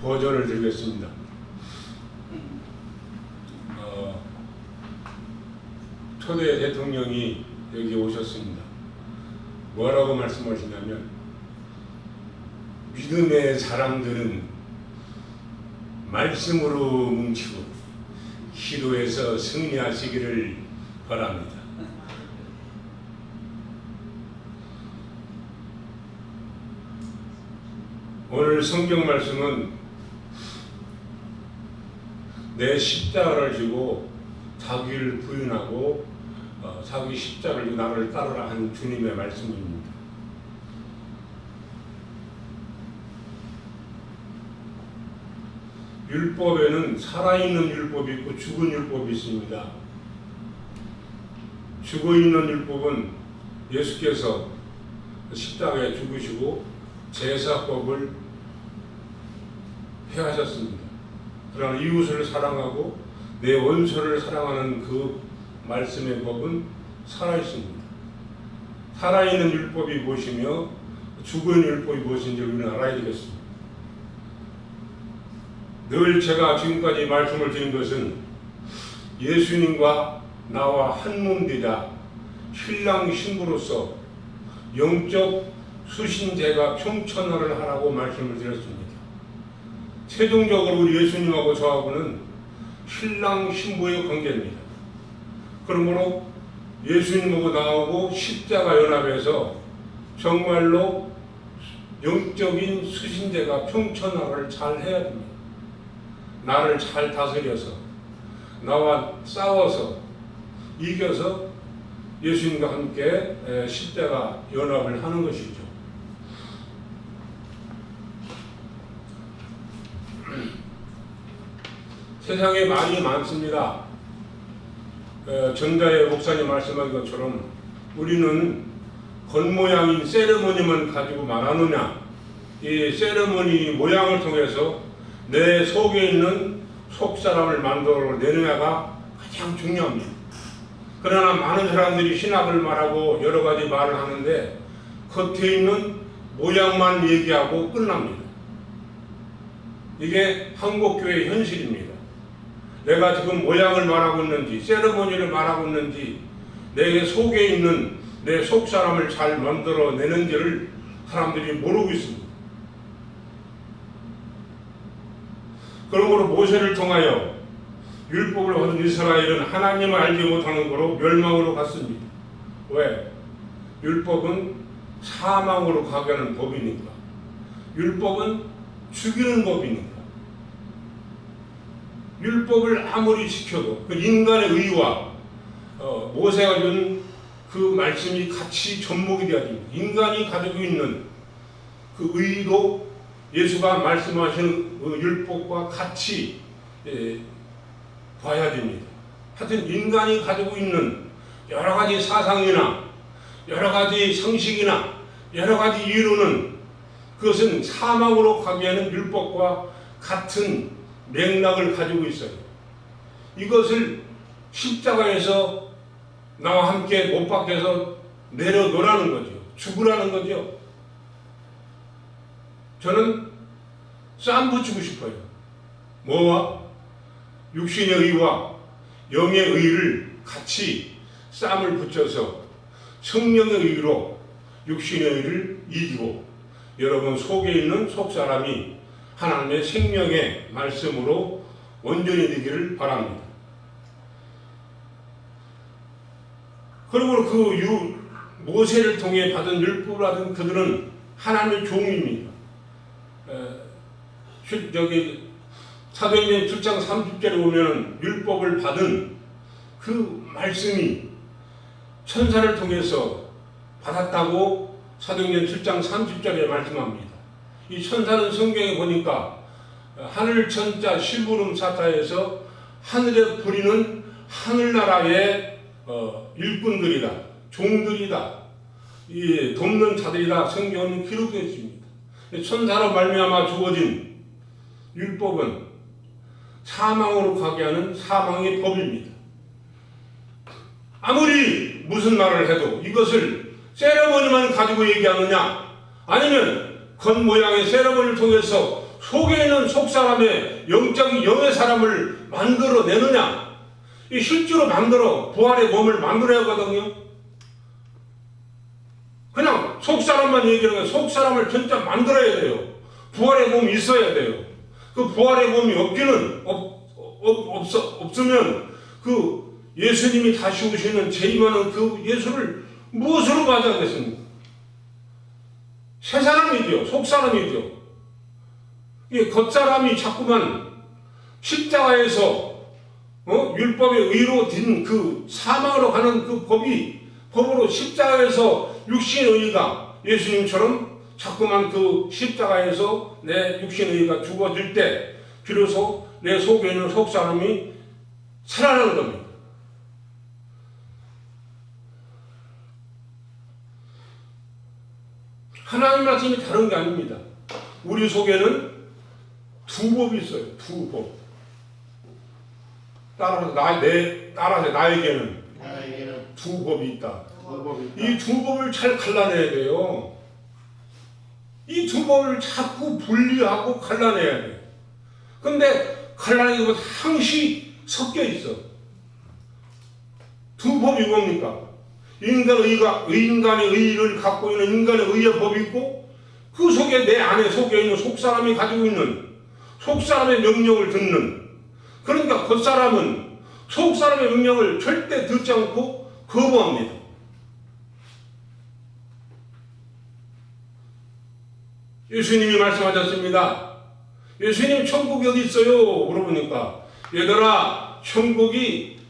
보전을 드리겠습니다. 초대 대통령이 여기 오셨습니다. 뭐라고 말씀하시냐면, 믿음의 사람들은 말씀으로 뭉치고 기도해서 승리하시기를 바랍니다. 오늘 성경 말씀은 내 십자가를 지고 자기를 부인하고 자기 십자가를 지고 나를 따르라 한 주님의 말씀입니다. 율법에는 살아있는 율법이 있고 죽은 율법이 있습니다. 죽어있는 율법은 예수께서 십자가에 죽으시고 제사법을 폐하셨습니다. 그러나 이웃을 사랑하고 내 원수를 사랑하는 그 말씀의 법은 살아있습니다. 살아있는 율법이 무엇이며 죽은 율법이 무엇인지 우리는 알아야 되겠습니다. 늘 제가 지금까지 말씀을 드린 것은 예수님과 나와 한 몸 되자 신랑 신부로서 영적 수신제가 평천화를 하라고 말씀을 드렸습니다. 최종적으로 우리 예수님하고 저하고는 신랑 신부의 관계입니다. 그러므로 예수님하고 나하고 십자가 연합해서 정말로 영적인 수신제가 평천화를 잘 해야 됩니다. 나를 잘 다스려서 나와 싸워서 이겨서 예수님과 함께 십자가 연합을 하는 것이죠. 세상에 말이 많습니다. 전자의 목사님 말씀한 것처럼 우리는 겉모양인 세레모니만 가지고 말하느냐, 이 세레모니 모양을 통해서 내 속에 있는 속사람을 만들어 내느냐가 가장 중요합니다. 그러나 많은 사람들이 신학을 말하고 여러 가지 말을 하는데 겉에 있는 모양만 얘기하고 끝납니다. 이게 한국교회의 현실입니다. 내가 지금 모양을 말하고 있는지 세레모니를 말하고 있는지 내 속에 있는 내 속사람을 잘 만들어 내는지를 사람들이 모르고 있습니다. 그러므로 모세를 통하여 율법을 받은 이스라엘은 하나님을 알지 못하는 거로 멸망으로 갔습니다. 왜? 율법은 사망으로 가게 하는 법이니까. 율법은 죽이는 법이니까. 율법을 아무리 지켜도 그 인간의 의와 모세가 준 그 말씀이 같이 접목이 되어야 됩니다. 인간이 가지고 있는 그 의도 예수가 말씀하시는 그 율법과 같이 봐야 됩니다. 하여튼 인간이 가지고 있는 여러 가지 사상이나 여러 가지 상식이나 여러 가지 이유로는 그것은 사망으로 가게 하는 율법과 같은 맥락을 가지고 있어요. 이것을 십자가에서 나와 함께 못 박혀서 내려놓으라는 거죠. 죽으라는 거죠. 저는 쌈 붙이고 싶어요. 뭐와? 육신의 의와 영의 의를 같이 쌈을 붙여서 성령의 의로 육신의 의를 이기고 여러분 속에 있는 속사람이 하나님의 생명의 말씀으로 온전히 되기를 바랍니다. 그리고 그 모세를 통해 받은 율법을 받은 그들은 하나님의 종입니다. 저기 사도행전 7장 30절에 보면 율법을 받은 그 말씀이 천사를 통해서 받았다고 사도행전 7장 30절에 말씀합니다. 이 천사는 성경에 보니까 하늘 천자 심부름 사자에서 하늘에 부리는 하늘나라의 일꾼들이다, 종들이다, 이 돕는 자들이다 성경은 기록되어 있습니다. 천사로 말미암아 주어진 율법은 사망으로 가게 하는 사망의 법입니다. 아무리 무슨 말을 해도 이것을 세레머니만 가지고 얘기하느냐, 아니면 겉모양의 세레머니를 통해서 속에 있는 속사람의 영의 사람을 만들어내느냐? 이 실제로 부활의 몸을 만들어야 하거든요. 그냥 속사람만 얘기하는 거예요. 속사람을 진짜 만들어야 돼요. 부활의 몸이 있어야 돼요. 그 부활의 몸이 없으면 그 예수님이 다시 오시는 재임하는 그 예수를 무엇으로 맞이하겠습니까? 새 사람이죠. 속사람이죠. 이 겉사람이 자꾸만 십자가에서 율법의 의로 든 그 사망으로 가는 그 법으로 십자가에서 육신의 의가 예수님처럼 자꾸만 그 십자가에서 내 육신의 의가 죽어질 때 비로소 내 속에 있는 속사람이 살아나는 겁니다. 하나님 말씀이 다른 게 아닙니다. 우리 속에는 두 법이 있어요. 두 법. 따라서 나에게는 두 법이 있다. 이 두 법을 잘 갈라내야 돼요. 이 두 법을 자꾸 분리하고 갈라내야 돼요. 근데 갈라내는 것 항시 섞여 있어. 두 법이 뭡니까? 인간의 의를 갖고 있는 인간의 의의 법이 있고, 그 속에 내 안에 속에 있는 속사람이 가지고 있는 속사람의 명령을 듣는, 그러니까 겉사람은 속사람의 명령을 절대 듣지 않고 거부합니다. 예수님이 말씀하셨습니다. 예수님 천국이 어디 있어요? 물어보니까 얘들아 천국이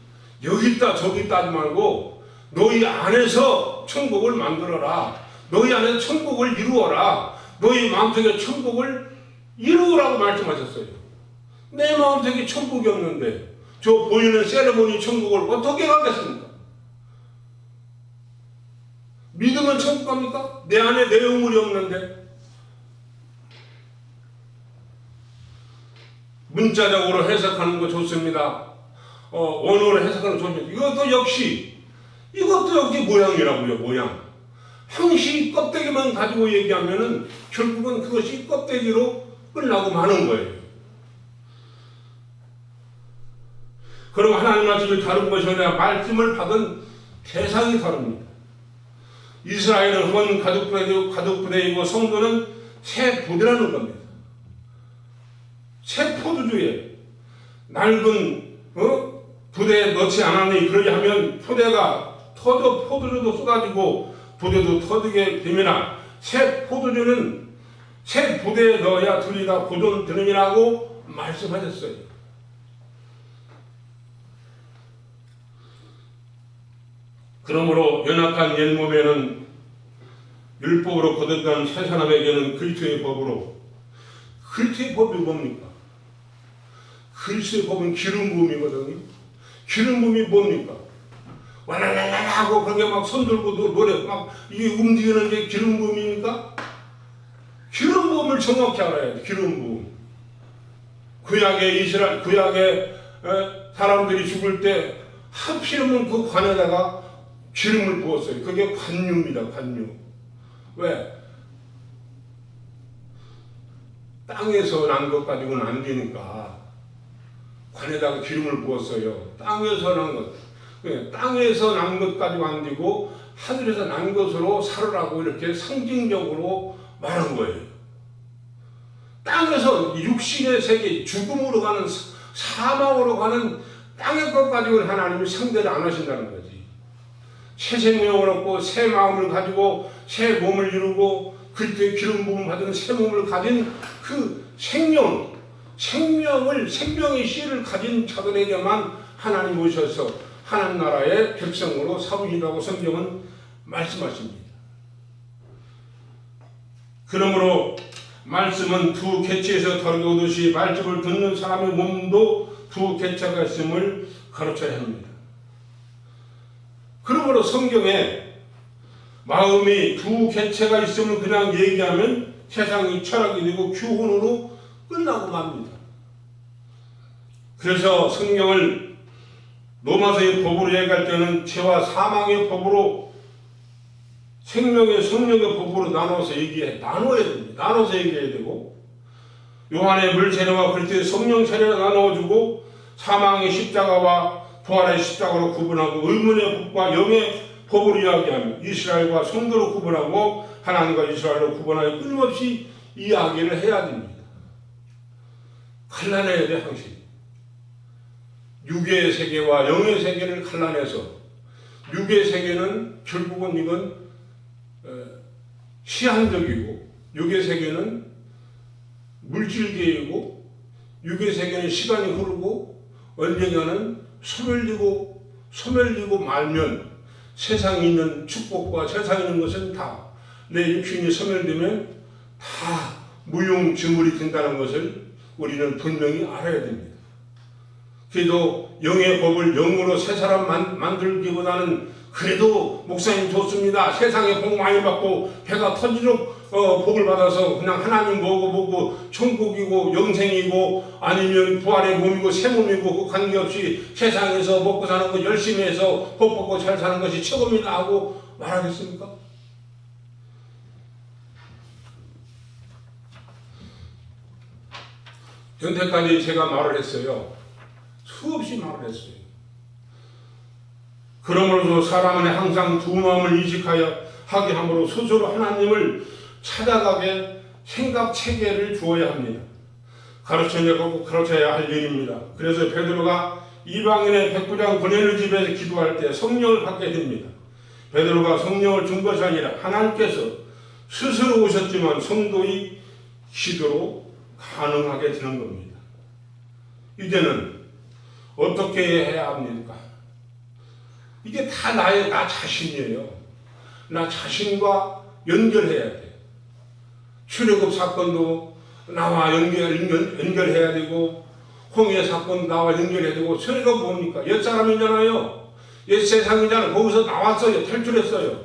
여기 있다 저기 있다 하지 말고 너희 안에서 천국을 만들어라. 너희 안에서 천국을 이루어라. 너희 마음속에 천국을 이루라고 말씀하셨어요. 내 마음속에 천국이 없는데 저 보이는 세레모니 천국을 어떻게 가겠습니까? 믿으면 천국 갑니까? 내 안에 내용물이 없는데. 문자적으로 해석하는 거 좋습니다. 언어로 해석하는 거 좋습니다. 이것도 역시 모양이라고요. 모양. 항시 껍데기만 가지고 얘기하면은 결국은 그것이 껍데기로 끝나고 마는 거예요. 그럼 하나님 말씀이 다른 것이 아니라 말씀을 받은 대상이 다릅니다. 이스라엘은 한 가족부대이고 성도는 새 부대라는 겁니다. 새 포도주에 낡은 부대에 넣지 않았니? 그러게 하면 포대가 터져 포도주도 쏟아지고 부대도 터지게 되면 새 포도주는 새 부대에 넣어야 들이가 보존되느니라고 말씀하셨어요. 그러므로 연약한 옛 몸에는 율법으로 거듭난 새 사람에게는 그리스도의 법으로, 그리스도의 법이 뭡니까? 그리스도의 법은 기름 부음이거든요. 기름 부음이 뭡니까? 와라라라 하고 그렇게 막 손들고 노래 막 이게 움직이는 게 기름 부음입니까? 기름 부음을 정확히 알아야 돼. 기름 부음. 구약의 사람들이 죽을 때 하필이면 그 관에다가 기름을 부었어요. 그게 관유입니다. 관유. 왜? 땅에서 난 것 가지고는 안 되니까 관에다가 기름을 부었어요. 땅에서 난 것. 땅에서 난 것 가지고 안 되고 하늘에서 난 것으로 살으라고 이렇게 상징적으로 말한 거예요. 땅에서 육신의 세계, 죽음으로 가는, 사망으로 가는 땅의 것 가지고는 하나님이 상대를 안 하신다는 거지. 새 생명을 얻고 새 마음을 가지고 새 몸을 이루고 그리스도의 기름 부음 받은 새 몸을 가진 그 생명의 씨를 가진 자들에게만 하나님 오셔서 하나님 나라의 백성으로 삼으신다고 성경은 말씀하십니다. 그러므로 말씀은 두 개체에서 다르게 오듯이 말씀을 듣는 사람의 몸도 두 개체가 있음을 가르쳐야 합니다. 그러므로 성경에 마음이 두 개체가 있음을 그냥 얘기하면 세상이 철학이 되고 교훈으로 끝나고 맙니다. 그래서 성경을 로마서의 법으로 얘기할 때는 죄와 사망의 법으로 생명의 성령의 법으로 나눠야 됩니다. 나눠서 얘기해야 되고, 요한의 물 세례와 그리스도의 성령 세례를 나누어주고 사망의 십자가와 부활의 십자가로 구분하고 의문의 법과 영의 법으로 이야기하며 이스라엘과 성도로 구분하고 하나님과 이스라엘로 구분하여 끊임없이 이야기를 해야 됩니다. 갈라내야 돼. 항상 육의 세계와 영의 세계를 갈라내서 육의 세계는 결국은 이건 시한적이고 육의 세계는 물질계이고 육의 세계는 시간이 흐르고 언젠가는 소멸되고 말면 세상에 있는 축복과 세상에 있는 것은 다 내 육신이 소멸되면 다 무용지물이 된다는 것을 우리는 분명히 알아야 됩니다. 그래도 영의 법을 영으로 새 사람 만들기보다는 그래도 목사님 좋습니다. 세상에 복 많이 받고 배가 터지도록 복을 받아서 그냥 하나님 보고 천국이고 영생이고 아니면 부활의 몸이고 새 몸이고 그 관계없이 세상에서 먹고 사는 거 열심히 해서 복 받고 잘 사는 것이 최고입니다 하고 말하겠습니까? 여태까지 제가 말을 했어요. 수없이 말을 했어요. 그러므로도 사람은 항상 두 마음을 인식하여 하게 함으로 스스로 하나님을 찾아가게 생각 체계를 주어야 합니다. 가르쳐야 할 일입니다. 그래서 베드로가 이방인의 백부장 고넬료 집에서 기도할 때 성령을 받게 됩니다. 베드로가 성령을 준 것이 아니라 하나님께서 스스로 오셨지만 성도의 기도로 가능하게 되는 겁니다. 이제는 어떻게 해야 합니까? 이게 다 나 자신이에요. 나 자신과 연결해야 돼. 출애굽 사건도 나와 연결해야 되고 홍해 사건 나와 연결해야 되고 출애굽 뭡니까? 옛사람이잖아요. 옛세상이잖아요. 거기서 나왔어요. 탈출했어요.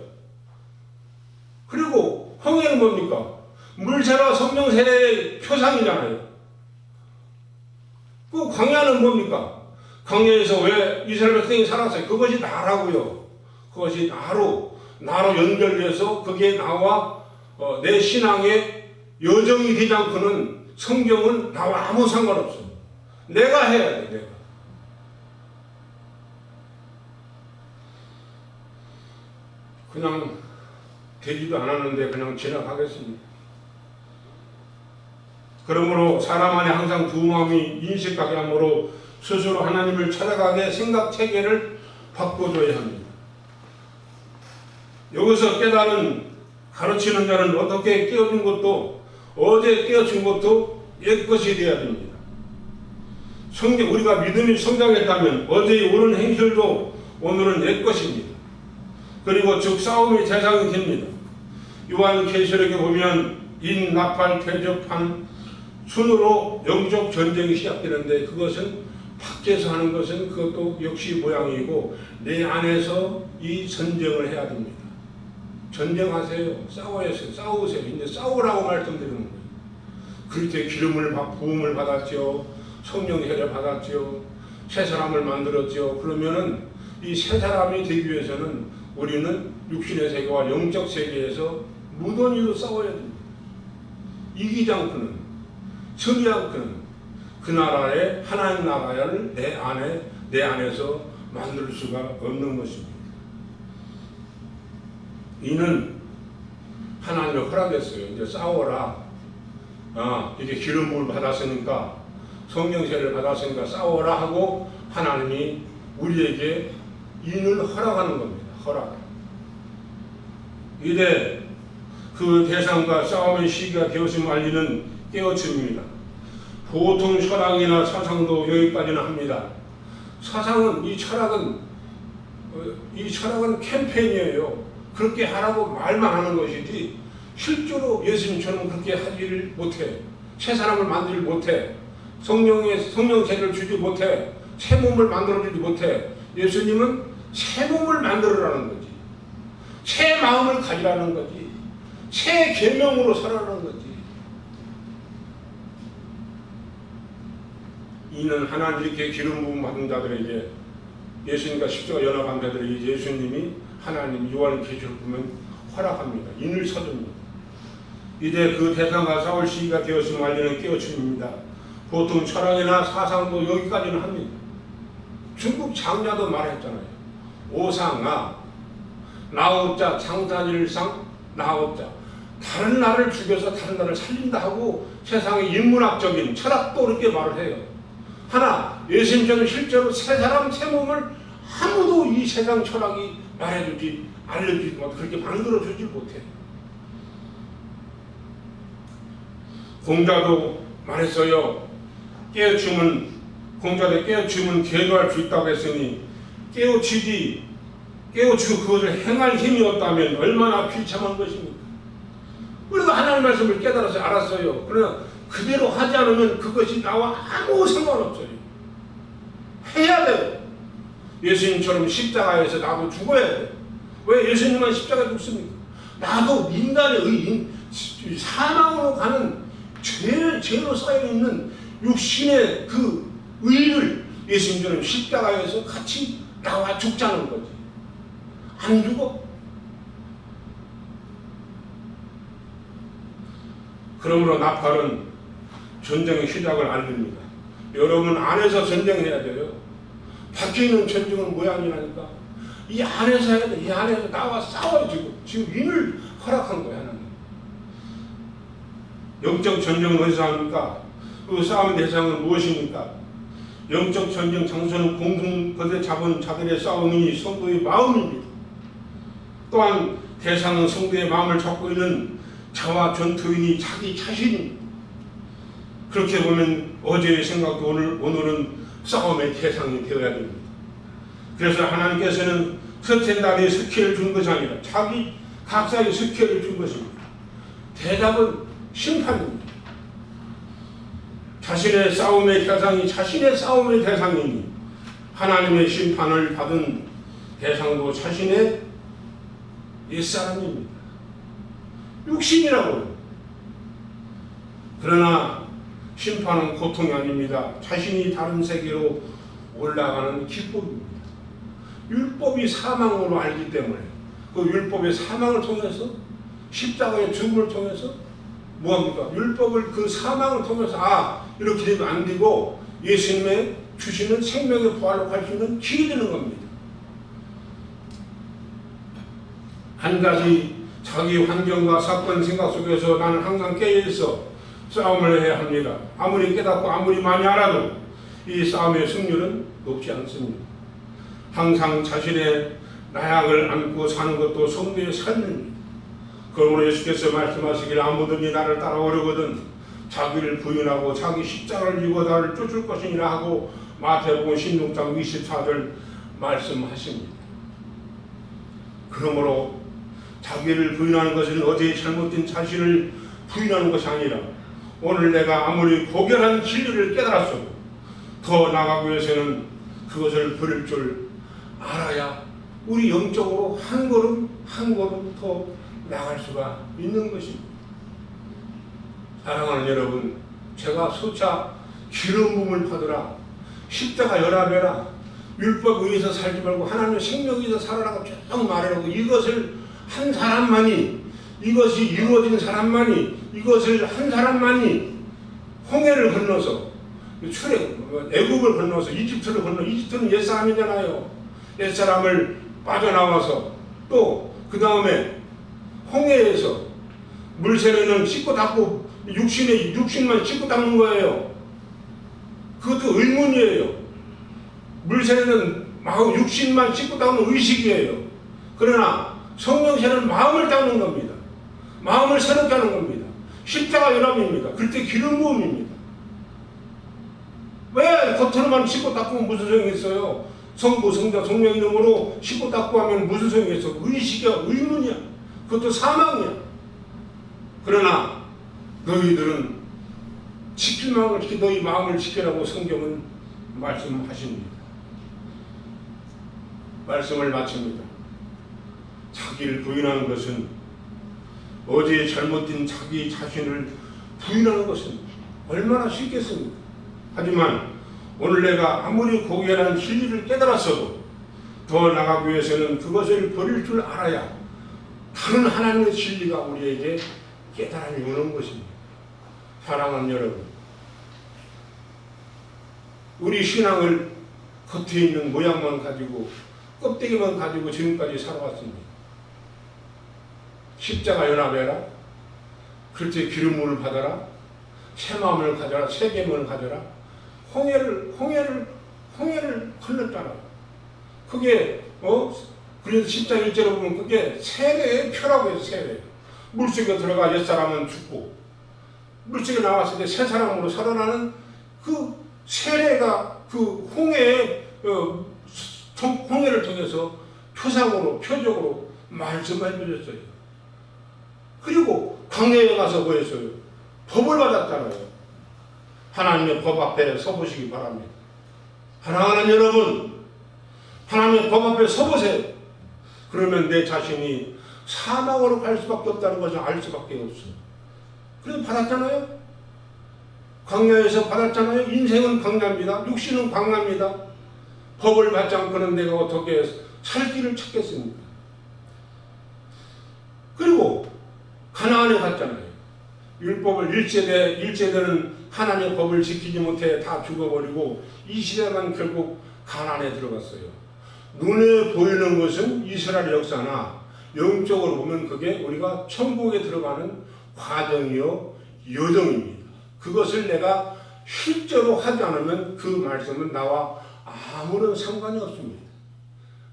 그리고 홍해는 뭡니까? 물세례와 성령 세례의 표상이잖아요. 그 광야는 뭡니까? 광야에서 왜 이스라엘 백성이 살았어요? 그것이 나라고요. 그것이 나로 연결돼서 그게 나와 내 신앙의 여정이 되지 않고는 성경은 나와 아무 상관없어요. 내가 해야 돼. 내가. 그냥 되지도 않았는데 그냥 지나가겠습니다. 그러므로 사람 안에 항상 두 마음이 인식하게 하므로 스스로 하나님을 찾아가게 생각 체계를 바꿔줘야 합니다. 여기서 깨달은 가르치는 자는 어떻게 깨어진 것도 어제 깨어진 것도 옛것이 되어야 됩니다. 우리가 믿음이 성장했다면 어제의 옳은 행실도 오늘은 옛것입니다. 그리고 즉 싸움의 대상이 됩니다. 요한계시록에 보면 인나팔 퇴접한 순으로 영적 전쟁이 시작되는데 그것은 밖에서 하는 것은 그것도 역시 모양이고 내 안에서 이 전쟁을 해야 됩니다. 전쟁하세요. 싸우세요. 이제 싸우라고 말씀드리는 거예요. 그리스도의 부음을 받았죠. 성령 세례 받았죠. 새 사람을 만들었죠. 그러면은 이 새 사람이 되기 위해서는 우리는 육신의 세계와 영적 세계에서 무던히도 싸워야 됩니다. 이기지 않고는 승리 않고는 그 나라의 하나님 나라를 내 안에서 만들 수가 없는 것입니다. 이는 하나님이 허락했어요. 이제 싸워라. 이제 기름 부음을 받았으니까 성령 세례를 받았으니까 싸워라 하고 하나님이 우리에게 인을 허락하는 겁니다. 허락. 이래 그 대상과 싸움의 시기가 되었음을 알리는 깨우침입니다. 보통 철학이나 사상도 여기까지는 합니다. 이 철학은 캠페인이에요. 그렇게 하라고 말만 하는 것이지 실제로 예수님처럼 그렇게 하지를 못해. 새 사람을 만들지 못해. 성령 세례를 주지 못해. 새 몸을 만들어주지 못해. 예수님은 새 몸을 만들어라는 거지. 새 마음을 가지라는 거지. 새 계명으로 살아라는 거지. 이는 하나님 이렇게 기름 부음 받은 자들에게 예수님과 십자가 연합한 자들에게 예수님이 하나님 요한계시록 보면 허락합니다. 인을 서줍니다. 이제 그 대상과 싸울 시기가 되었음을 알리는 깨우침입니다. 보통 철학이나 사상도 여기까지는 합니다. 중국 장자도 말했잖아요. 오상아, 나오자 창자일상 나오자. 다른 나라를 죽여서 다른 나라를 살린다 하고 세상의 인문학적인 철학도 그렇게 말을 해요. 하나, 예수님처럼 실제로 새 사람 새 몸을 아무도 이 세상 철학이 말해주지 알려주지 못 그렇게 만들어주지 못해요. 공자도 말했어요. 공자도 깨우침은 계도할 수 있다고 했으니 깨우치고 그것을 행할 힘이 없다면 얼마나 비참한 것입니까? 우리가 하나님 말씀을 깨달아서 알았어요. 그러나 그대로 하지 않으면 그것이 나와 아무 상관없어요. 해야 돼요. 예수님처럼 십자가에서 나도 죽어야 돼요. 왜 예수님만 십자가에 죽습니까? 나도 인간의 사망으로 가는 죄로 쌓여있는 육신의 그 의를 예수님처럼 십자가에서 같이 나와 죽자는 거지. 안 죽어? 그러므로 나팔은 전쟁의 시작을 알립니다. 여러분 안에서 전쟁해야 돼요. 밖에 있는 전쟁은 모양이라니까. 이 안에서 해야 돼. 이 안에서 나와 싸워요. 지금 인을 허락한 거야. 하나님. 영적 전쟁은 어디서 합니까? 그 싸움의 대상은 무엇입니까? 영적 전쟁 장소는 공동 거대 잡은 자들의 싸움이니 성도의 마음입니다. 또한 대상은 성도의 마음을 잡고 있는 자와 전투인이 자기 자신입니다. 그렇게 보면 어제의 생각도 오늘은 싸움의 대상이 되어야 됩니다. 그래서 하나님께서는 스탠다드의 스킬을 준 것이 아니라 자기 각자의 스킬을 준 것입니다. 대답은 심판입니다. 자신의 싸움의 대상이니 하나님의 심판을 받은 대상도 자신의 옛사람입니다. 육신이라고요. 그러나 심판은 고통이 아닙니다. 자신이 다른 세계로 올라가는 기쁨입니다. 율법이 사망으로 알기 때문에 그 율법의 사망을 통해서 십자가의 죽음을 통해서 뭐합니까? 율법을 그 사망을 통해서 이렇게 되면 안 되고 예수님의 주시는 생명의 부활로 갈 수 있는 길이 되는 겁니다. 한 가지 자기 환경과 사건 생각 속에서 나는 항상 깨어있어 싸움을 해야 합니다. 아무리 깨닫고 아무리 많이 알아도 이 싸움의 승률은 높지 않습니다. 항상 자신의 나약을 안고 사는 것도 성도의 삶입니다. 그러므로 예수께서 말씀하시길 아무든지 나를 따라오려거든 자기를 부인하고 자기 십자가를 지고 나를 쫓을 것이니라 하고 마태복음 16장 24절 말씀하십니다. 그러므로 자기를 부인하는 것은 어제의 잘못된 자신을 부인하는 것이 아니라 오늘 내가 아무리 고결한 진리를 깨달았어도 더 나아가기 위해서는 그것을 버릴 줄 알아야 우리 영적으로 한 걸음 한 걸음 더 나갈 수가 있는 것입니다. 사랑하는 여러분, 제가 수차 기름 부음을 받으라, 십자가 연합해라, 율법 의해서 살지 말고 하나님의 생명 의해서 살아라고 쭉 말하라고, 이것을 한 사람만이, 이것이 이루어진 사람만이, 이것을 한 사람만이 홍해를 건너서 애굽을 건너서 이집트를 건너, 이집트는 옛사람이잖아요. 옛사람을 빠져나와서 또 그 다음에 홍해에서 물새는 씻고 닦고 육신만 씻고 닦는 거예요. 그것도 의문이에요. 물새는 육신만 씻고 닦는 의식이에요. 그러나 성령새는 마음을 닦는 겁니다. 마음을 새롭게 하는 겁니다. 십자가 연합입니다. 그때 기름 부음입니다. 왜 겉으로만 씻고 닦으면 무슨 소용이 있어요? 성부, 성자, 성령 이름으로 씻고 닦고 하면 무슨 소용이 있어? 의식이야, 의문이야. 그것도 사망이야. 그러나 너희들은 너희 마음을 지키라고 성경은 말씀하십니다. 말씀을 마칩니다. 자기를 부인하는 것은 어제 잘못된 자기 자신을 부인하는 것은 얼마나 쉽겠습니까? 하지만 오늘 내가 아무리 고결한 진리를 깨달았어도 더 나가기 위해서는 그것을 버릴 줄 알아야 다른 하나님의 진리가 우리에게 깨달음이 오는 것입니다. 사랑하는 여러분, 우리 신앙을 겉에 있는 모양만 가지고 껍데기만 가지고 지금까지 살아왔습니다. 십자가 연합해라, 그렇게 기름물을 받아라, 새 마음을 가져라, 새 계명을 가져라. 홍해를 흘렸잖아요. 그게 그래서 10장 1절에 보면 그게 세례의 표라고 해서 세례. 물속에 들어가 옛사람은 죽고 물속에 나왔을 때 새 사람으로 살아나는 그 세례가 그 홍해를 통해서 표상으로 표적으로 말씀해 주셨어요. 그리고 광야에 가서 뭐 했어요? 법을 받았잖아요. 하나님의 법 앞에 서보시기 바랍니다. 사랑하는 여러분, 하나님의 법 앞에 서보세요. 그러면 내 자신이 사망으로 갈 수밖에 없다는 것을 알 수밖에 없어요. 그래서 받았잖아요. 광야에서 받았잖아요. 인생은 광야입니다. 육신은 광야입니다. 법을 받지 않고는 내가 어떻게 살 길을 찾겠습니까? 그리고 가나안에 갔잖아요. 율법을 1세대는 하나님의 법을 지키지 못해 다 죽어버리고 이 시대만 결국 가나안에 들어갔어요. 눈에 보이는 것은 이스라엘 역사나 영적으로 보면 그게 우리가 천국에 들어가는 과정이요 여정입니다. 그것을 내가 실제로 하지 않으면 그 말씀은 나와 아무런 상관이 없습니다.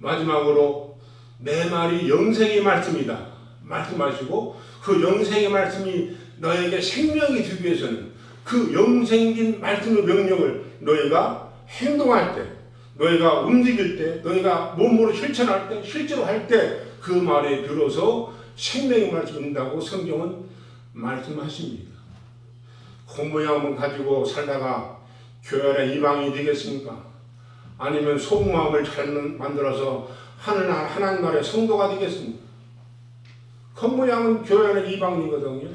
마지막으로 내 말이 영생의 말씀이다 말씀하시고, 그 영생의 말씀이 너에게 생명이 되기 위해서는 그 영생인 말씀의 명령을 너희가 행동할 때, 너희가 움직일 때, 너희가 몸으로 실천할 때, 실제로 할 때 그 말에 들어서 생명의 말씀이 된다고 성경은 말씀하십니다. 겉모양만 가지고 살다가 교회 안에 이방인이 되겠습니까? 아니면 속마음을 잘 만들어서 하나님 나라의 성도가 되겠습니까? 겉모양은 교회 안에 이방인이거든요.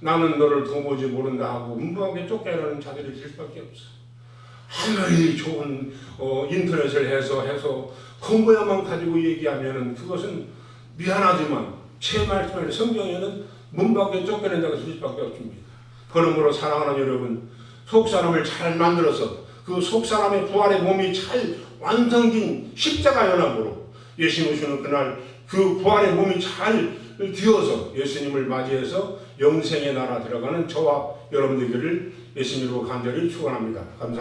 나는 너를 도무지 모른다 하고 음부하게 쫓겨나는 자들이 될 수밖에 없어. 아무리 좋은 인터넷을 해서 겉모양만 가지고 얘기하면은 그것은 미안하지만 제 말씀에 성경에는 문 밖에 쫓겨낸다고 할 수밖에 없습니다. 그러므로 사랑하는 여러분, 속사람을 잘 만들어서 그 속사람의 부활의 몸이 잘 완성된 십자가 연합으로 예수님 오시는 그날 그 부활의 몸이 잘 되어서 예수님을 맞이해서 영생의 나라 들어가는 저와 여러분들을 예수님으로 간절히 축원합니다. 감사합니다.